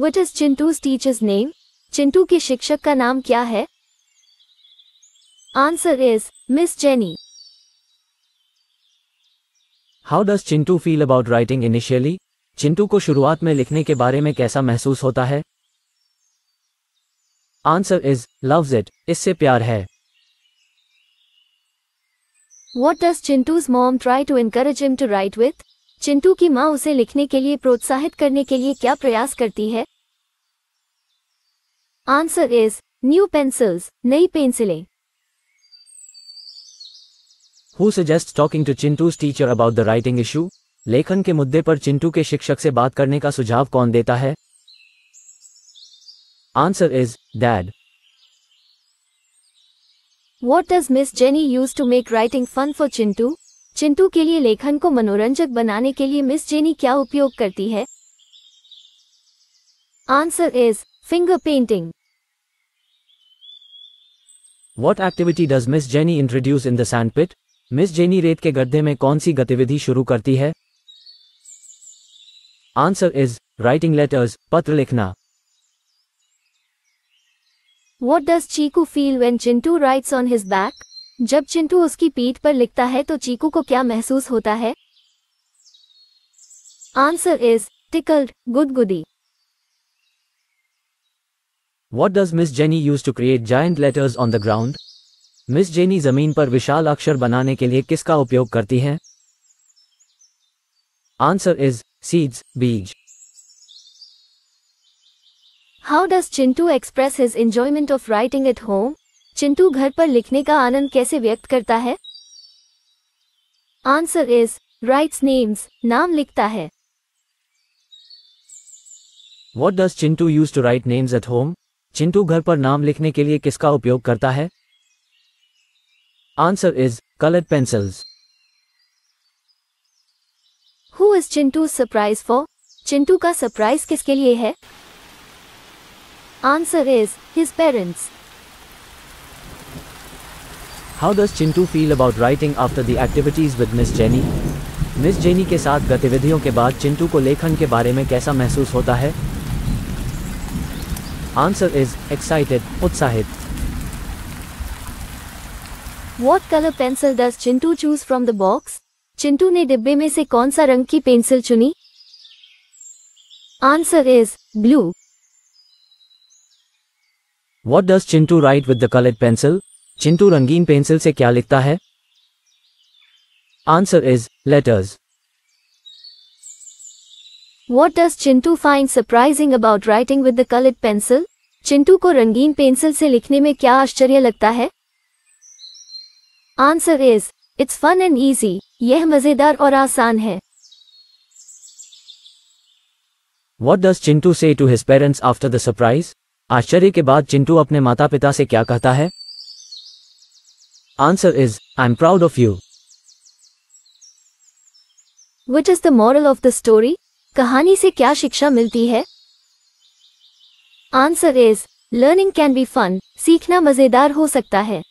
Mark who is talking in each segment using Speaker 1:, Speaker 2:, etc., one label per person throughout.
Speaker 1: What is Chintu's teacher's name? Chintu के शिक्षक का नाम क्या है? Answer is Miss Jenny.
Speaker 2: How does Chintu feel about writing initially? Chintu को शुरुआत में लिखने के बारे में कैसा महसूस होता है? Answer is loves it. इससे प्यार है.
Speaker 1: What does Chintu's mom try to encourage him to write with? Chintu की माँ उसे लिखने के लिए प्रोत्साहित करने के लिए क्या प्रयास करती है? Answer is new pencils. नई पेंसिलें.
Speaker 2: Who suggests talking to Chintu's teacher about the writing issue? लेखन के मुद्दे पर चिंटू के शिक्षक से बात करने का सुझाव कौन देता है? Answer is Dad.
Speaker 1: What does Miss Jenny use to make writing fun for Chintu? Chintu के लिए लेखन को मनोरंजक बनाने के लिए मिस जेनी क्या उपयोग करती है? Answer is finger painting.
Speaker 2: What activity does Miss Jenny introduce in the sandpit? Miss jenny रेत के गड्ढे में कौन सी गतिविधि शुरू करती है? Answer is writing letters. पत्र लिखना.
Speaker 1: What does Chiku feel when Chintu writes on his back? जब चिंटू उसकी पीठ पर लिखता है तो चीकू को क्या महसूस होता है? Answer is tickled. गुदगुदी.
Speaker 2: What does Miss Jenny use to create giant letters on the ground? Miss jenny जमीन पर विशाल अक्षर बनाने के लिए किसका उपयोग करती हैं? Answer is seeds. बीज.
Speaker 1: How does Chintu express his enjoyment of writing at home? Chintu घर पर लिखने का आनंद कैसे व्यक्त करता है? Answer is writes names. नाम लिखता है.
Speaker 2: What does Chintu use to write names at home? Chintu घर पर नाम लिखने के लिए किसका उपयोग करता है? Answer is colored pencils.
Speaker 1: Who is Chintu's surprise for? Chintu का सरप्राइज किसके लिए है? Answer is his parents.
Speaker 2: How does Chintu feel about writing after the activities with Miss Jenny? Miss jenny के साथ गतिविधियों के बाद चिंटू को लेखन के बारे में कैसा महसूस होता है? Answer is excited. उत्साहित.
Speaker 1: What color pencil does Chintu choose from the box? Chintu ने डिब्बे में से कौन सा रंग की पेंसिल चुनी? Answer is blue.
Speaker 2: What does Chintu write with the colored pencil? Chintu रंगीन पेंसिल से क्या लिखता है? Answer is letters.
Speaker 1: What does Chintu find surprising about writing with the colored pencil? Chintu को रंगीन पेंसिल से लिखने में क्या आश्चर्य लगता है? Answer is it's fun and easy. यह मजेदार और आसान है.
Speaker 2: What does Chintu say to his parents after the surprise? आश्चर्य के बाद चिंटू अपने माता पिता से क्या कहता है? Answer is I'm proud of you.
Speaker 1: What is the moral of the story? कहानी से क्या शिक्षा मिलती है? Answer is learning can be fun. सीखना मजेदार हो सकता है.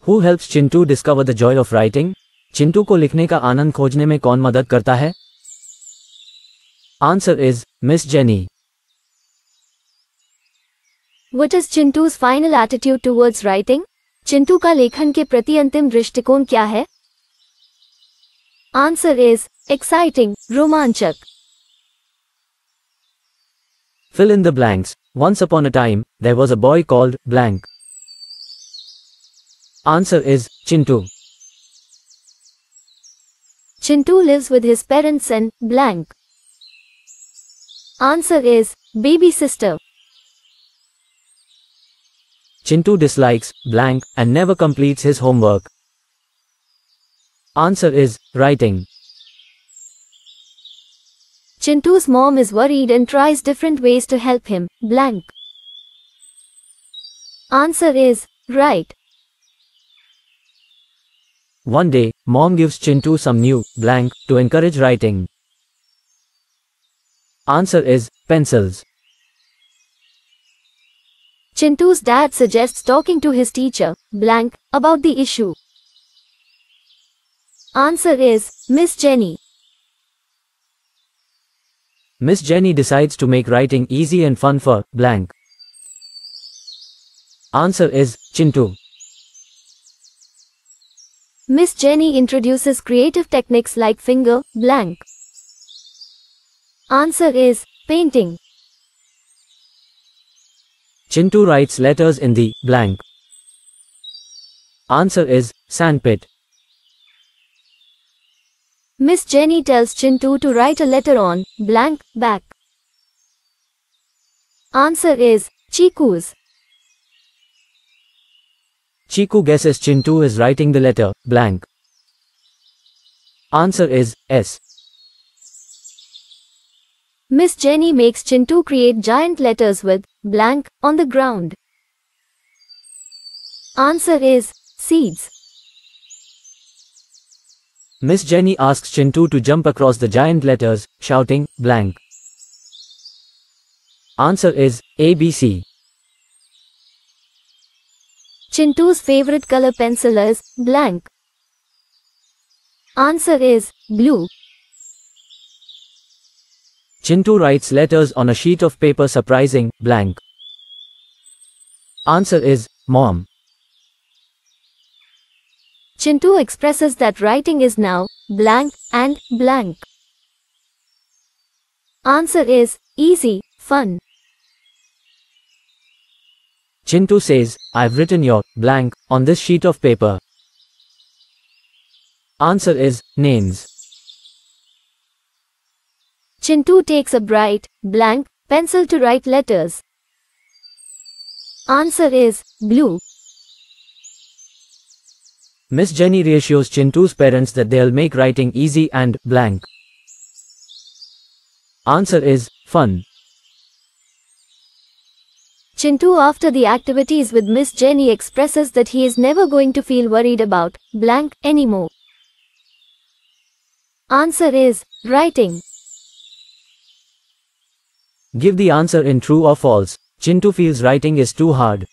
Speaker 2: Who helps Chintu discover the joy of writing? Chintu को लिखने का आनंद खोजने में कौन मदद करता है? Answer is Miss Jenny.
Speaker 1: What is Chintu's final attitude towards writing? Chintu का लेखन के प्रति अंतिम दृष्टिकोण क्या है? Answer is exciting. रोमांचक.
Speaker 2: Fill in the blanks. Once upon a time, there was a boy called blank. Answer is Chintu.
Speaker 1: Chintu lives with his parents and blank. Answer is baby sister.
Speaker 2: Chintu dislikes blank and never completes his homework. Answer is writing.
Speaker 1: Chintu's mom is worried and tries different ways to help him. Blank. Answer is write.
Speaker 2: One day, mom gives Chintu some new blank to encourage writing. Answer is pencils.
Speaker 1: Chintu's dad suggests talking to his teacher, blank, about the issue. Answer is Miss Jenny.
Speaker 2: Miss Jenny decides to make writing easy and fun for blank. Answer is Chintu.
Speaker 1: Miss Jenny introduces creative techniques like finger blank. Answer is painting.
Speaker 2: Chintu writes letters in the blank. Answer is sandpit.
Speaker 1: Miss Jenny tells Chintu to write a letter on blank back. Answer is Chiku's.
Speaker 2: Chiku guesses Chintu is writing the letter blank. Answer is S.
Speaker 1: Miss Jenny makes Chintu create giant letters with blank on the ground. Answer is seeds.
Speaker 2: Miss Jenny asks Chintu to jump across the giant letters, shouting blank. Answer is ABC.
Speaker 1: Chintu's favorite color pencil is blank. Answer is blue.
Speaker 2: Chintu writes letters on a sheet of paper surprising blank. Answer is mom.
Speaker 1: Chintu expresses that writing is now blank and blank. Answer is easy, fun.
Speaker 2: Chintu says, I've written your blank on this sheet of paper. Answer is names.
Speaker 1: Chintu takes a bright, blank pencil to write letters. Answer is blue.
Speaker 2: Miss Jenny reassures Chintu's parents that they'll make writing easy and blank. Answer is fun.
Speaker 1: Chintu after the activities with Miss Jenny expresses that he is never going to feel worried about blank anymore. Answer is writing.
Speaker 2: Give the answer in true or false. Chintu feels writing is too hard.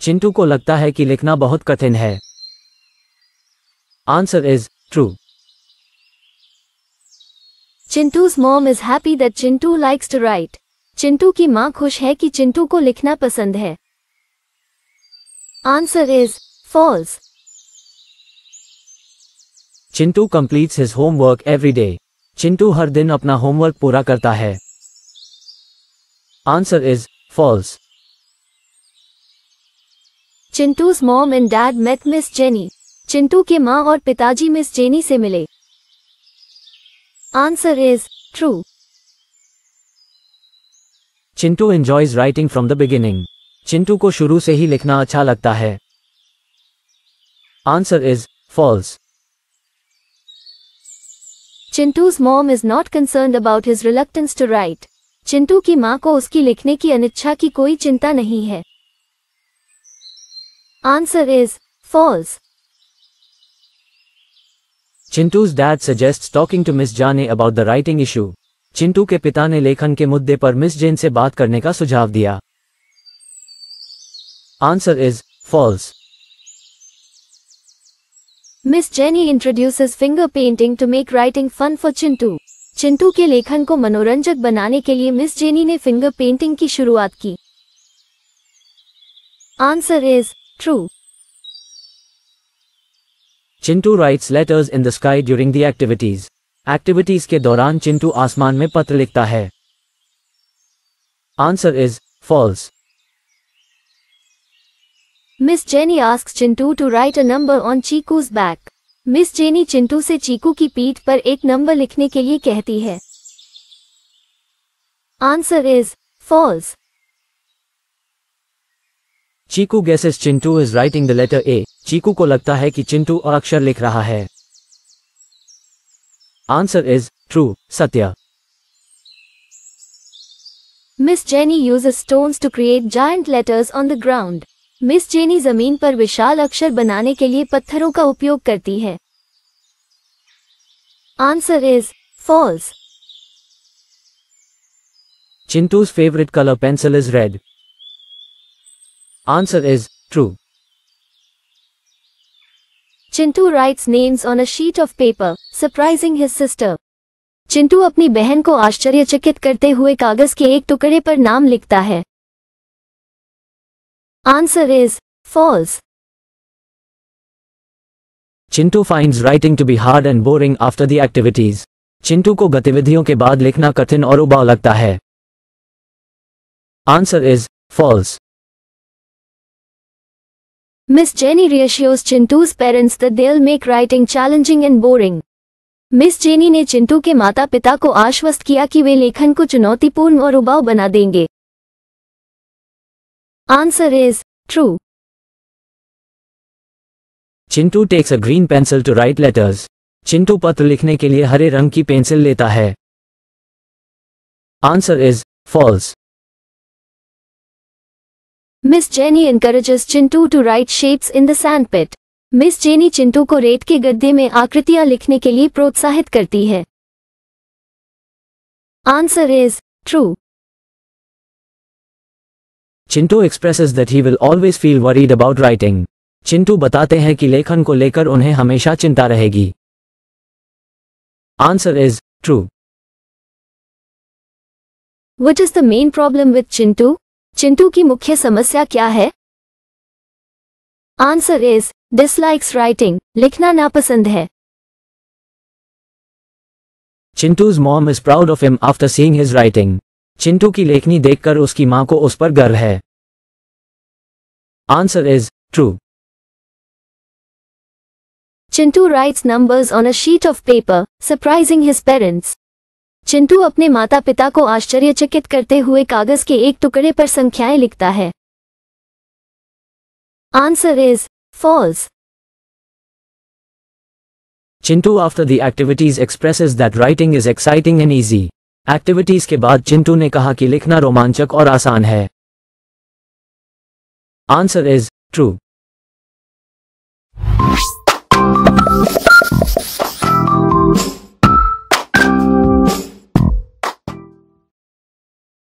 Speaker 2: Chintu को लगता है कि लिखना बहुत कठिन है. Answer is true.
Speaker 1: Chintu's mom is happy that Chintu likes to write. Chintu की माँ खुश है कि चिंटू को लिखना पसंद है. Answer is false.
Speaker 2: Chintu completes his homework every day. Chintu हर दिन अपना होमवर्क पूरा करता है. Answer is false.
Speaker 1: Chintu's mom and dad met Miss Jenny. Chintu के माँ और पिताजी मिस जेनी से मिले. Answer is true.
Speaker 2: Chintu enjoys writing from the beginning. Chintu को शुरू से ही लिखना अच्छा लगता है. Answer is false.
Speaker 1: Chintu's mom is not concerned about his reluctance to write. Chintu की माँ को उसकी लिखने की अनिच्छा की कोई चिंता नहीं है. Answer is false.
Speaker 2: Chintu's dad suggests talking to Miss Jane about the writing issue. Chintu के पिता ने लेखन के मुद्दे पर मिस जेन से बात करने का सुझाव दिया. Answer is false.
Speaker 1: Miss Jenny introduces finger painting to make writing fun for Chintu. Chintu के लेखन को मनोरंजक बनाने के लिए मिस जेनी ने फिंगर पेंटिंग की शुरुआत की. Answer is true.
Speaker 2: Chintu writes letters in the sky during the activities. Activities के दौरान चिंटू आसमान में पत्र लिखता है. Answer is false.
Speaker 1: Miss Jenny asks Chintu to write a number on Chiku's back. Miss Jenny Chintu से चीकू की पीठ पर एक नंबर लिखने के लिए कहती है. Answer is false.
Speaker 2: Chiku guesses Chintu is writing the letter A. चीकू को लगता है कि चिंटू अक्षर लिख रहा है. Answer is true, सत्य.
Speaker 1: Miss Jenny uses stones to create giant letters on the ground. Miss Jenny जमीन पर विशाल अक्षर बनाने के लिए पत्थरों का उपयोग करती है. Answer is false.
Speaker 2: Chintu's favorite color pencil is red. Answer is true.
Speaker 1: Chintu writes names on a sheet of paper, surprising his sister. Chintu अपनी बहन को आश्चर्यचकित करते हुए कागज के एक टुकड़े पर नाम लिखता है। Answer is false.
Speaker 2: Chintu finds writing to be hard and boring after the activities. Chintu को गतिविधियों के बाद लिखना कठिन और उबाऊ लगता है। Answer is false.
Speaker 1: Miss Jenny reassures Chintu's parents that they'll make writing challenging and boring. Miss jenny ने चिंटू के माता पिता को आश्वस्त किया कि वे लेखन को चुनौतीपूर्ण और उबाऊ बना देंगे। Answer is true.
Speaker 2: Chintu takes a green pencil to write letters. Chintu पत्र लिखने के लिए हरे रंग की पेंसिल लेता है। Answer is false.
Speaker 1: Miss Jenny encourages Chintu to write shapes in the sandpit. Miss Jenny Chintu को रेत के गड्ढे में आकृतियां लिखने के लिए प्रोत्साहित करती है। Answer is true.
Speaker 2: Chintu expresses that he will always feel worried about writing. Chintu बताते हैं कि लेखन को लेकर उन्हें हमेशा चिंता रहेगी। Answer is true.
Speaker 1: What is the main problem with Chintu? Chintu की मुख्य समस्या क्या है? Answer is dislikes writing. लिखना नापसंद है।
Speaker 2: Chintu's mom is proud of him after seeing his writing. Chintu की लेखनी देखकर उसकी मां को उस पर गर्व है। Answer is true.
Speaker 1: Chintu writes numbers on a sheet of paper, surprising his parents. Chintu अपने माता पिता को आश्चर्यचकित करते हुए कागज के एक टुकड़े पर संख्याएं लिखता है। Answer is false.
Speaker 2: Chintu after the activities expresses that writing is exciting and easy. Activities के बाद चिंटू ने कहा कि लिखना रोमांचक और आसान है। Answer is true.